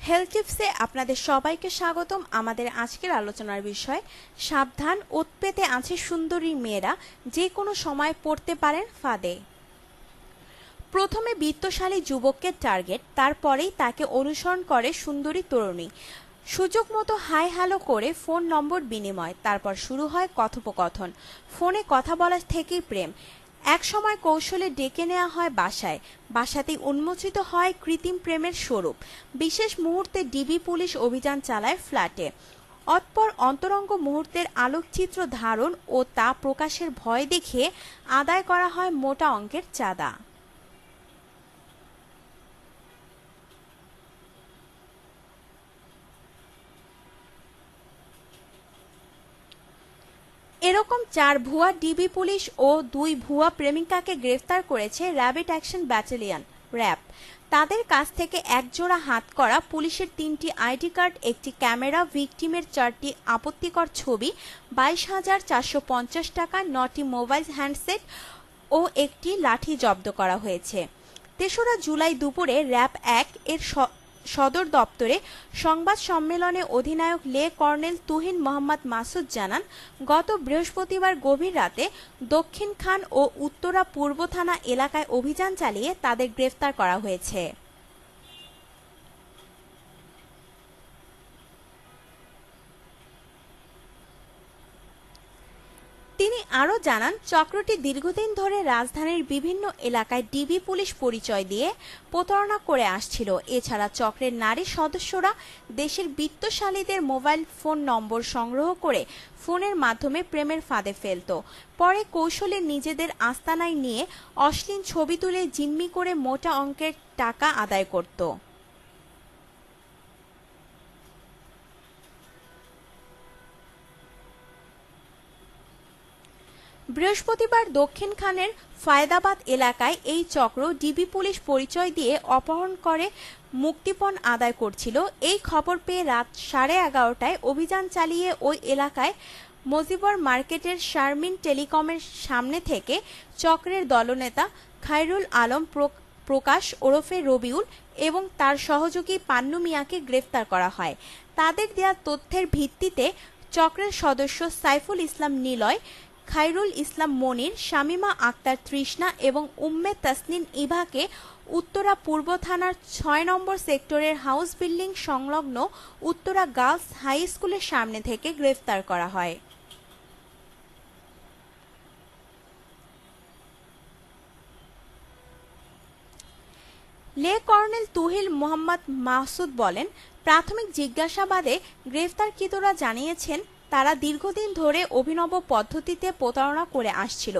Health টিপসে আপনাদের সবাইকে স্বাগতম। আমাদের আজকের আলোচনার বিষয় সাবধান, উৎপেতে আছে সুন্দরী মেয়েরা, যে কোনো সময় পড়তে পারেন ফাঁদে। প্রথমে বিত্তশালী যুবককে টার্গেট, তারপরেই তাকে অনুসরণ করে সুন্দরী তরুণী। সুযোগ মতো হাই হ্যালো করে ফোন নম্বর বিনিময়, তারপর শুরু হয় কথোপকথন। ফোনে কথা বলা থেকেই প্রেম। এক সময় কৌশলে ডেকে নেওয়া হয় বাসায়, বাসাতেই উন্মোচিত হয় কৃত্রিম প্রেমের স্বরূপ। বিশেষ মুহূর্তে ডিবি পুলিশ অভিযান চালায় ফ্ল্যাটে। অতঃপর অন্তরঙ্গ মুহূর্তের আলোকচিত্র ধারণ ও তা প্রকাশের ভয় দেখিয়ে আদায় করা হয় মোটা অঙ্কের চাঁদা। এরকম 4 ভুয়া ডিবি পুলিশ ও 2 ভুয়া প্রেমিকাকে গ্রেফতার করেছে র্যাপিড অ্যাকশন ব্যাটালিয়ন র্যাব। তাদের কাছ থেকে একজোড়া হাতকড়া, পুলিশের 3টি আইডি কার্ড, একটি ক্যামেরা, ভিকটিমের 4টি আপত্তিকর ছবি, 22,450 টাকা, 9টি মোবাইল হ্যান্ডসেট ও একটি লাঠি জব্দ করা হয়েছে। 3রা জুলাই দুপুরে র্যাব 1 এর সদর দপ্তরে সংবাদ সম্মেলনে অধিনায়ক লে কর্নেল তুহিন মোহাম্মদ মাসুদ জানান, গত বৃহস্পতিবার গভীর রাতে দক্ষিণ খান ও উত্তরা পূর্ব থানা এলাকায় অভিযান চালিয়ে তাদের গ্রেফতার করা হয়েছে। তিনি আরও জানান, চক্রটি দীর্ঘদিন ধরে রাজধানীর বিভিন্ন এলাকায় ডিবি পুলিশ পরিচয় দিয়ে প্রতারণা করে আসছিল। এছাড়া চক্রের নারী সদস্যরা দেশের বিত্তশালীদের মোবাইল ফোন নম্বর সংগ্রহ করে ফোনের মাধ্যমে প্রেমের ফাঁদে ফেলত। পরে কৌশলে নিজেদের আস্তানায় নিয়ে অশ্লীল ছবি তুলে জিম্মি করে মোটা অঙ্কের টাকা আদায় করত। বৃহস্পতিবার দক্ষিণ খানের ফায়দাবাদ এলাকায় এই চক্র ডিবি পুলিশ পরিচয় দিয়ে অপহরণ করে মুক্তিপণ আদায় করছিল। এই খবর পেয়ে রাত 11:30টায় অভিযান চালিয়ে ওই এলাকায় মজিবর মার্কেটের শারমিন টেলিকমের সামনে থেকে চক্রের দলনেতা খায়রুল আলম প্রকাশ ওরফে রবিউল এবং তার সহযোগী পান্নু মিয়াকে গ্রেফতার করা হয়। তাদের দেয়া তথ্যের ভিত্তিতে চক্রের সদস্য সাইফুল ইসলাম নিলয়, খায়রুল ইসলাম মনির, শামিমা আক্তার তৃষ্ণা এবং উম্মে তাসনিন ইভাকে উত্তরা পূর্ব থানার 6 নম্বর সেক্টরের হাউস বিল্ডিং সংলগ্ন উত্তরা গার্লস হাই স্কুলের সামনে থেকে গ্রেফতার করা হয়। লে কর্নেল তুহিন মোহাম্মদ মাসুদ বলেন, প্রাথমিক জিজ্ঞাসাবাদে গ্রেফতারকৃতরা জানিয়েছেন তারা দীর্ঘদিন ধরে অভিনব পদ্ধতিতে প্রতারণা করে আসছিল।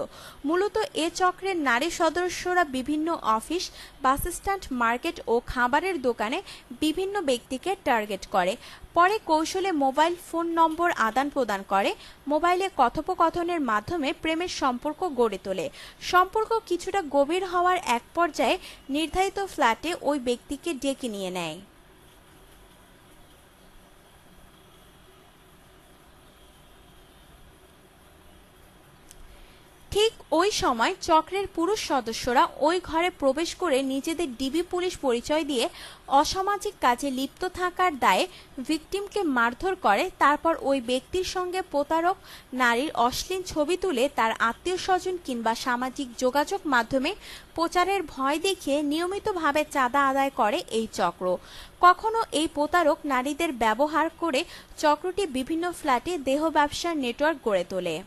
মূলত এ চক্রের নারী সদস্যরা বিভিন্ন অফিস, বাসস্ট্যান্ড, মার্কেট ও খাবারের দোকানে বিভিন্ন ব্যক্তিকে টার্গেট করে। পরে কৌশলে মোবাইল ফোন নম্বর আদান প্রদান করে, মোবাইলে কথোপকথনের মাধ্যমে প্রেমের সম্পর্ক গড়ে তোলে। সম্পর্ক কিছুটা গভীর হওয়ার এক পর্যায়ে নির্ধারিত ফ্ল্যাটে ওই ব্যক্তিকে ডেকে নিয়ে নেয়। ঠিক ওই সময় চক্রের পুরুষ সদস্যরা ওই ঘরে প্রবেশ করে নিজেদের ডিবি পুলিশ পরিচয় দিয়ে অসামাজিক কাজে লিপ্ত থাকার দায়ে ভিকটিমকে মারধর করে। তারপর ওই ব্যক্তির সঙ্গে প্রতারক নারীর অশ্লীল ছবি তুলে তার আত্মীয়স্বজন কিংবা সামাজিক যোগাযোগ মাধ্যমে প্রচারের ভয় দেখিয়ে নিয়মিতভাবে চাঁদা আদায় করে এই চক্র। কখনো এই প্রতারক নারীদের ব্যবহার করে চক্রটি বিভিন্ন ফ্ল্যাটে দেহ ব্যবসার নেটওয়ার্ক গড়ে তোলে।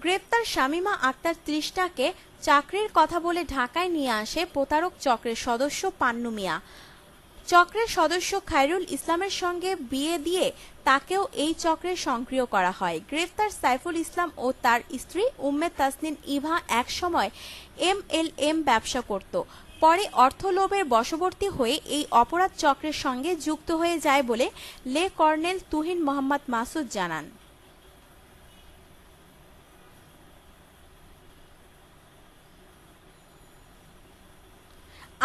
গ্রেপ্তার শামিমা আক্তার তৃষ্ণাকে চাকরির কথা বলে ঢাকায় নিয়ে আসে প্রতারক চক্রের সদস্য পান্নু মিয়া। চক্রের সদস্য খায়রুল ইসলামের সঙ্গে বিয়ে দিয়ে তাকেও এই চক্রে সক্রিয় করা হয়। গ্রেফতার সাইফুল ইসলাম ও তার স্ত্রী উম্মে তাসনিন ইভা এক সময় MLM ব্যবসা করত। পরে অর্থলোভের বশবর্তী হয়ে এই অপরাধ চক্রের সঙ্গে যুক্ত হয়ে যায় বলে লে কর্নেল তুহিন মোহাম্মদ মাসুদ জানান।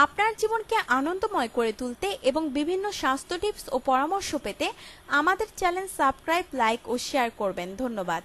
আপনার জীবনকে আনন্দময় করে তুলতে এবং বিভিন্ন স্বাস্থ্য টিপস ও পরামর্শ পেতে আমাদের চ্যানেল সাবস্ক্রাইব, লাইক ও শেয়ার করবেন। ধন্যবাদ।